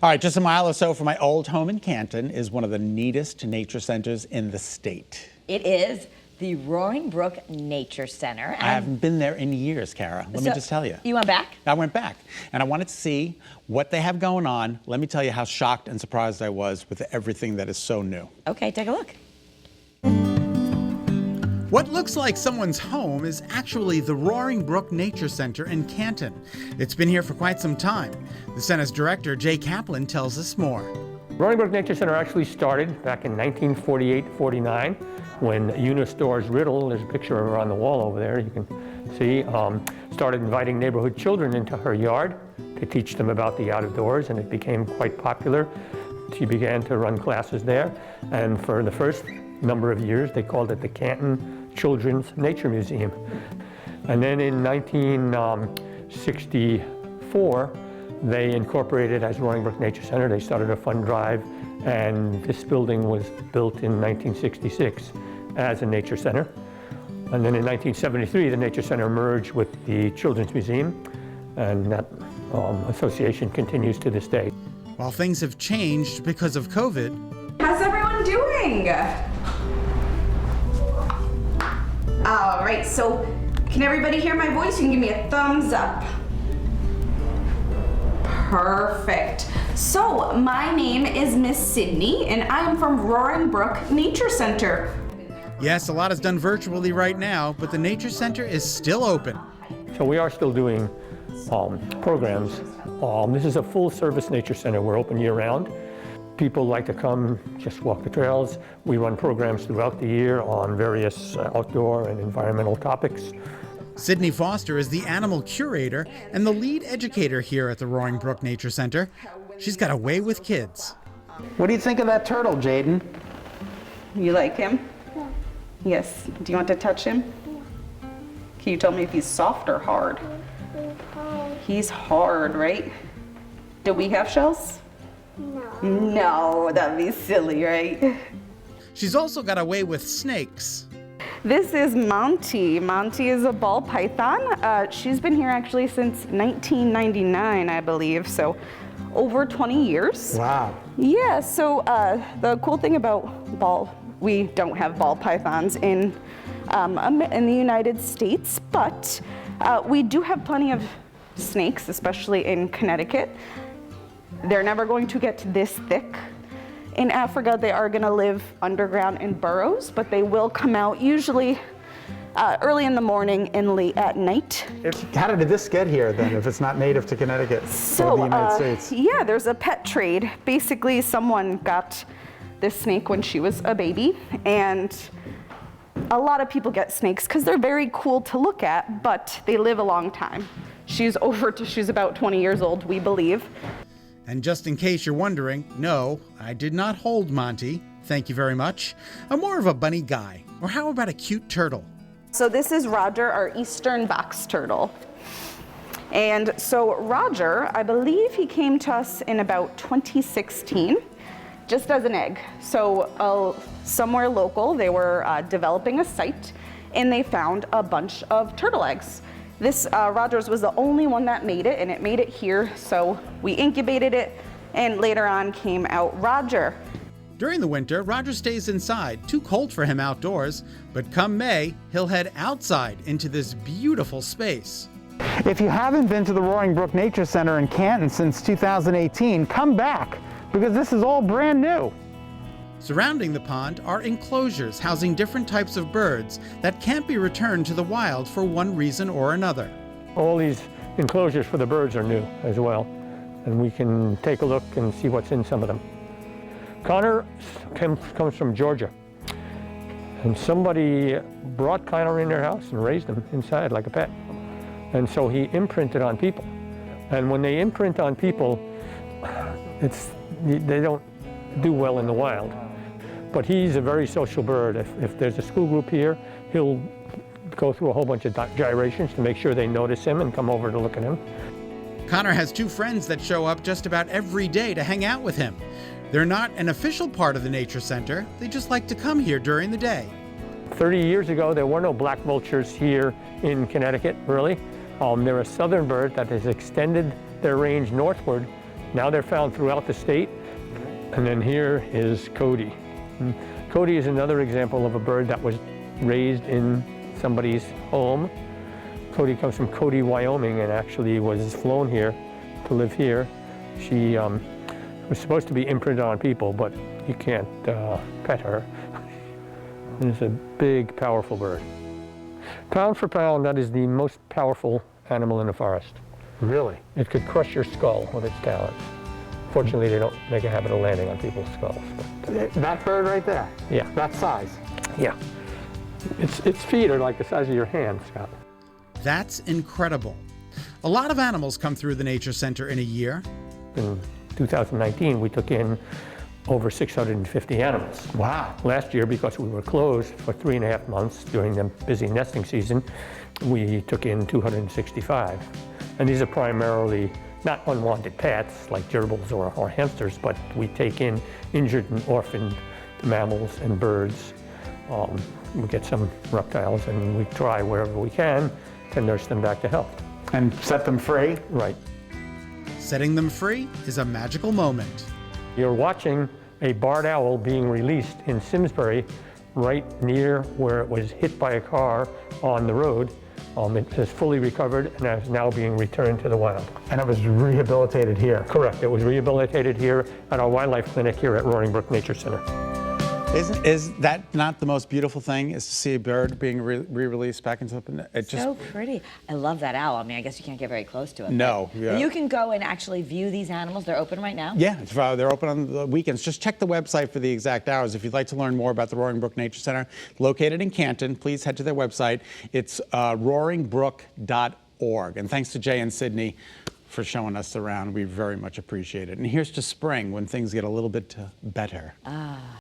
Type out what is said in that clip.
All right, just a mile or so from my old home in Canton is one of the neatest nature centers in the state. It is the Roaring Brook Nature Center. I haven't been there in years, Kara. Let me just tell you. You went back? I went back, and I wanted to see what they have going on. Let me tell you how shocked and surprised I was with everything that is so new. Okay, take a look. What looks like someone's home is actually the Roaring Brook Nature Center in Canton. It's been here for quite some time. The center's director, Jay Kaplan, tells us more. Roaring Brook Nature Center actually started back in 1948-49 when Eunice Storrs Riddle, there's a picture of her on the wall over there, you can see, started inviting neighborhood children into her yard to teach them about the outdoors, and it became quite popular. She began to run classes there, and for the first number of years they called it the Canton Children's Nature Museum. And then in 1964 they incorporated as Roaring Brook Nature Center. They started a fund drive, and this building was built in 1966 as a nature center. And then in 1973 the Nature Center merged with the Children's Museum, and that association continues to this day. While things have changed because of COVID, how's everyone doing? All right, so can everybody hear my voice? You can give me a thumbs up. Perfect. So my name is Miss Sydney, and I am from Roaring Brook Nature Center. yes, a lot is done virtually right now, but the Nature Center is still open. So we are still doing programs. This is a full-service nature center. We're open year-round. People like to come, just walk the trails. We run programs throughout the year on various outdoor and environmental topics. Sydney Foster is the animal curator and the lead educator here at the Roaring Brook Nature Center. She's got a way with kids. What do you think of that turtle, Jaden? You like him? Yeah. Yes. Do you want to touch him? Can you tell me if he's soft or hard? He's hard, right? Do we have shells? No, that'd be silly, right? She's also got a way with snakes. This is Monty. Monty is a ball python. She's been here actually since 1999, I believe, so over 20 years. Wow. Yeah, so the cool thing about we don't have ball pythons in the United States, but we do have plenty of snakes, especially in Connecticut. They're never going to get this thick. In Africa, they are going to live underground in burrows, but they will come out usually early in the morning and late at night. How did this get here then, if it's not native to Connecticut or the United States? Yeah, there's a pet trade. Basically, someone got this snake when she was a baby, and a lot of people get snakes because they're very cool to look at, but they live a long time. She's about 20 years old, we believe. And just in case you're wondering, no, I did not hold Monty. Thank you very much. I'm more of a bunny guy. Or how about a cute turtle? So this is Roger, our eastern box turtle. And so Roger, I believe he came to us in about 2016, just as an egg. So somewhere local, they were developing a site, and they found a bunch of turtle eggs. This Rogers was the only one that made it, and it made it here, so we incubated it, and later on came out Roger. During the winter, Roger stays inside, too cold for him outdoors, but come May, he'll head outside into this beautiful space. If you haven't been to the Roaring Brook Nature Center in Canton since 2018, come back, because this is all brand new. Surrounding the pond are enclosures housing different types of birds that can't be returned to the wild for one reason or another. All these enclosures for the birds are new as well, and we can take a look and see what's in some of them. Connor comes from Georgia, and somebody brought Connor in their house and raised him inside like a pet. And so he imprinted on people. And when they imprint on people, they don't do well in the wild. But he's a very social bird. If there's a school group here, he'll go through a whole bunch of gyrations to make sure they notice him and come over to look at him. Connor has two friends that show up just about every day to hang out with him. They're not an official part of the Nature Center. They just like to come here during the day. 30 years ago, there were no black vultures here in Connecticut, really. They're a southern bird that has extended their range northward Now they're found throughout the state. And then here is Cody. Cody is another example of a bird that was raised in somebody's home. Cody comes from Cody, Wyoming, and actually was flown here to live here. She was supposed to be imprinted on people, but you can't pet her. It's a big, powerful bird. Pound for pound, that is the most powerful animal in the forest. Really? It could crush your skull with its talons. Fortunately, they don't make a habit of landing on people's skulls. But, That bird right there? yeah, That size? yeah. Its feet are like the size of your hand, Scott. That's incredible. A lot of animals come through the Nature Center in a year. In 2019, we took in over 650 animals. Wow. Last year, because we were closed for 3.5 months during the busy nesting season, we took in 265. And these are primarily not unwanted pets like gerbils or hamsters, but we take in injured and orphaned mammals and birds. We get some reptiles, and we try wherever we can to nurse them back to health. And set them free? Right. Setting them free is a magical moment. You're watching a barred owl being released in Simsbury, right near where it was hit by a car on the road. It is fully recovered and is now being returned to the wild. And it was rehabilitated here? Correct. It was rehabilitated here at our wildlife clinic here at Roaring Brook Nature Center. Is that not the most beautiful thing, is to see a bird being re-released back into the... It just, So pretty. I love that owl. I mean, I guess you can't get very close to it. No, but yeah. You can go and actually view these animals. They're open right now? yeah, they're open on the weekends. Just check the website for the exact hours. If you'd like to learn more about the Roaring Brook Nature Center, located in Canton, please head to their website. It's roaringbrook.org. And thanks to Jay and Sydney for showing us around. We very much appreciate it. And here's to spring, when things get a little bit better.